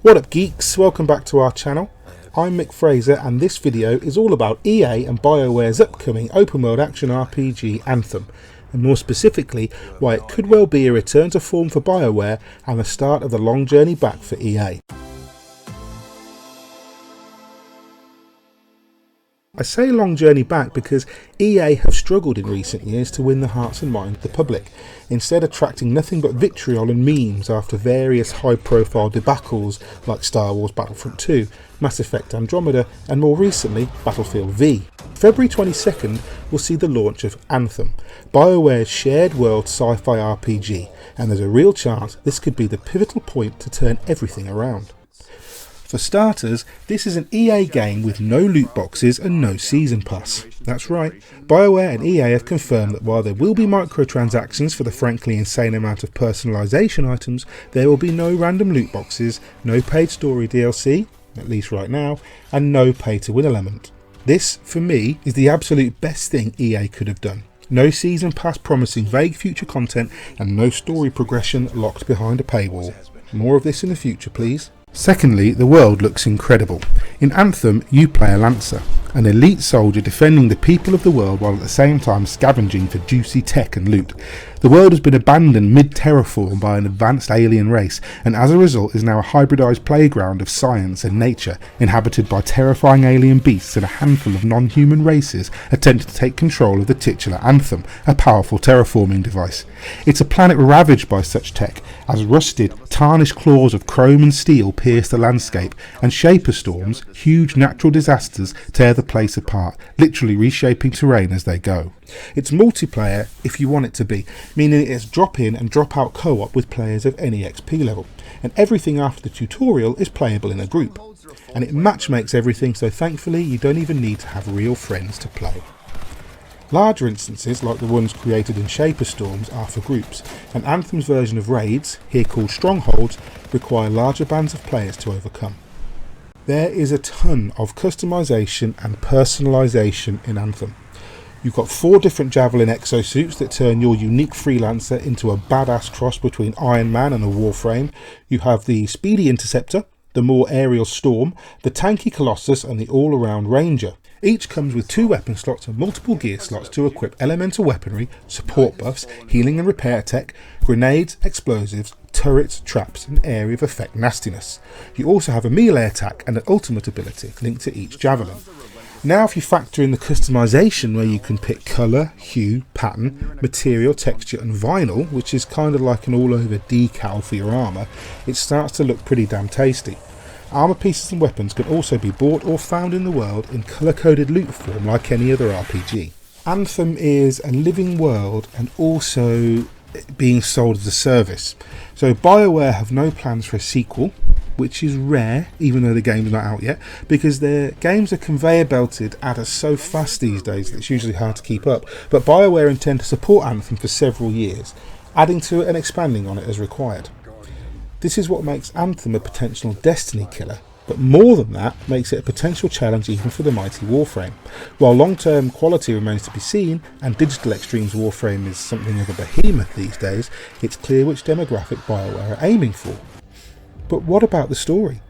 What up geeks, welcome back to our channel. I'm Mick Fraser and this video is all about EA and BioWare's upcoming open world action RPG Anthem, and more specifically why it could well be a return to form for BioWare and the start of the long journey back for EA. I say long journey back because EA have struggled in recent years to win the hearts and minds of the public, instead attracting nothing but vitriol and memes after various high profile debacles like Star Wars Battlefront 2, Mass Effect Andromeda and more recently Battlefield V. February 22nd will see the launch of Anthem, BioWare's shared world sci-fi RPG, and there's a real chance this could be the pivotal point to turn everything around. For starters, this is an EA game with no loot boxes and no season pass. That's right, BioWare and EA have confirmed that while there will be microtransactions for the frankly insane amount of personalisation items, there will be no random loot boxes, no paid story DLC, at least right now, and no pay to win element. This, for me, is the absolute best thing EA could have done. No season pass promising vague future content and no story progression locked behind a paywall. More of this in the future, please. Secondly, the world looks incredible. In Anthem, you play a Lancer, an elite soldier defending the people of the world while at the same time scavenging for juicy tech and loot. The world has been abandoned mid-terraform by an advanced alien race, and as a result is now a hybridised playground of science and nature, inhabited by terrifying alien beasts and a handful of non-human races attempting to take control of the titular Anthem, a powerful terraforming device. It's a planet ravaged by such tech, as rusted, tarnished claws of chrome and steel pierce the landscape, and shaper storms, huge natural disasters, tear the place apart, literally reshaping terrain as they go. It's multiplayer if you want it to be, meaning it's drop in and drop out co-op with players of any XP level, and everything after the tutorial is playable in a group, and it matchmakes everything, so thankfully you don't even need to have real friends to play. Larger instances like the ones created in Shaper Storms are for groups, and Anthem's version of raids, here called strongholds, require larger bands of players to overcome. There is a ton of customization and personalisation in Anthem. You've got 4 different Javelin exosuits that turn your unique freelancer into a badass cross between Iron Man and a Warframe. You have the Speedy Interceptor, the more aerial Storm, the tanky Colossus and the all-around Ranger. Each comes with 2 weapon slots and multiple gear slots to equip elemental weaponry, support buffs, healing and repair tech, grenades, explosives, turrets, traps and area of effect nastiness. You also have a melee attack and an ultimate ability linked to each Javelin. Now if you factor in the customization where you can pick colour, hue, pattern, material, texture and vinyl, which is kind of like an all over decal for your armour, it starts to look pretty damn tasty. Armour pieces and weapons can also be bought or found in the world in colour-coded loot form like any other RPG. Anthem is a living world and also being sold as a service. So BioWare have no plans for a sequel, which is rare even though the game's not out yet, because their games are conveyor belted at us so fast these days that it's usually hard to keep up. But BioWare intend to support Anthem for several years, adding to it and expanding on it as required. This is what makes Anthem a potential Destiny killer, but more than that makes it a potential challenge even for the mighty Warframe. While long-term quality remains to be seen, and Digital Extreme's Warframe is something of a behemoth these days, it's clear which demographic BioWare are aiming for. But what about the story?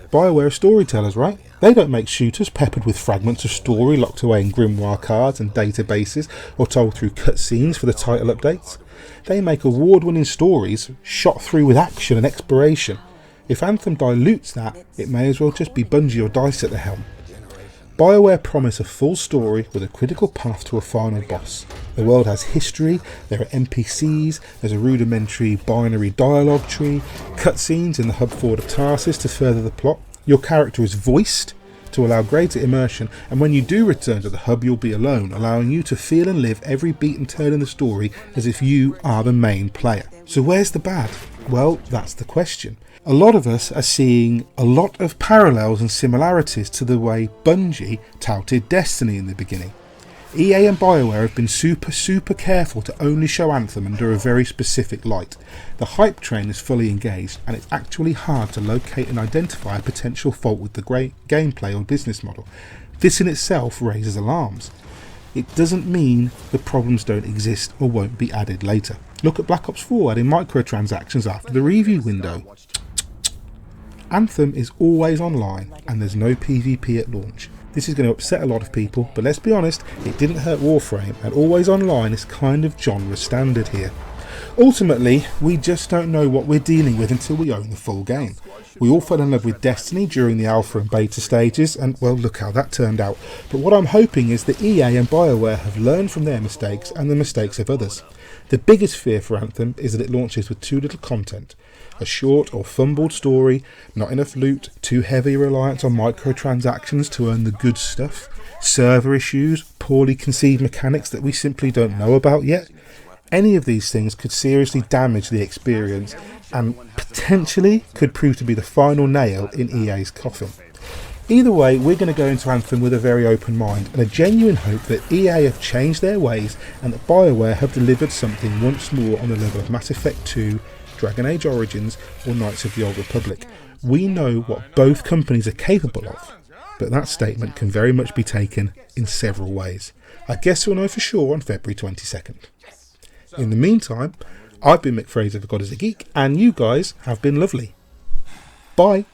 BioWare are storytellers, right? They don't make shooters peppered with fragments of story locked away in grimoire cards and databases or told through cutscenes for the title updates. They make award-winning stories shot through with action and exploration. If Anthem dilutes that, it may as well just be Bungie or DICE at the helm. BioWare promise a full story with a critical path to a final boss. The world has history, there are NPCs, there's a rudimentary binary dialogue tree, cutscenes in the hub forward of Tarsus to further the plot. Your character is voiced to allow greater immersion, and when you do return to the hub you'll be alone, allowing you to feel and live every beat and turn in the story as if you are the main player. So where's the bad? Well, that's the question. A lot of us are seeing a lot of parallels and similarities to the way Bungie touted Destiny in the beginning. EA and BioWare have been super careful to only show Anthem under a very specific light. The hype train is fully engaged and it's actually hard to locate and identify a potential fault with the gameplay or business model. This in itself raises alarms. It doesn't mean the problems don't exist or won't be added later. Look at Black Ops 4 adding microtransactions after the review window. Anthem is always online and there's no PvP at launch. This is going to upset a lot of people, but let's be honest, it didn't hurt Warframe, and always online is kind of genre standard here. Ultimately, we just don't know what we're dealing with until we own the full game. We all fell in love with Destiny during the alpha and beta stages, and well, look how that turned out. But what I'm hoping is that EA and BioWare have learned from their mistakes and the mistakes of others. The biggest fear for Anthem is that it launches with too little content. A short or fumbled story, not enough loot, too heavy reliance on microtransactions to earn the good stuff, server issues, poorly conceived mechanics that we simply don't know about yet. Any of these things could seriously damage the experience and potentially could prove to be the final nail in EA's coffin. Either way, we're going to go into Anthem with a very open mind and a genuine hope that EA have changed their ways and that BioWare have delivered something once more on the level of Mass Effect 2, Dragon Age Origins or Knights of the Old Republic. We know what both companies are capable of, but that statement can very much be taken in several ways. I guess we'll know for sure on February 22nd. In the meantime, I've been Mick Fraser for God is a Geek, and you guys have been lovely. Bye.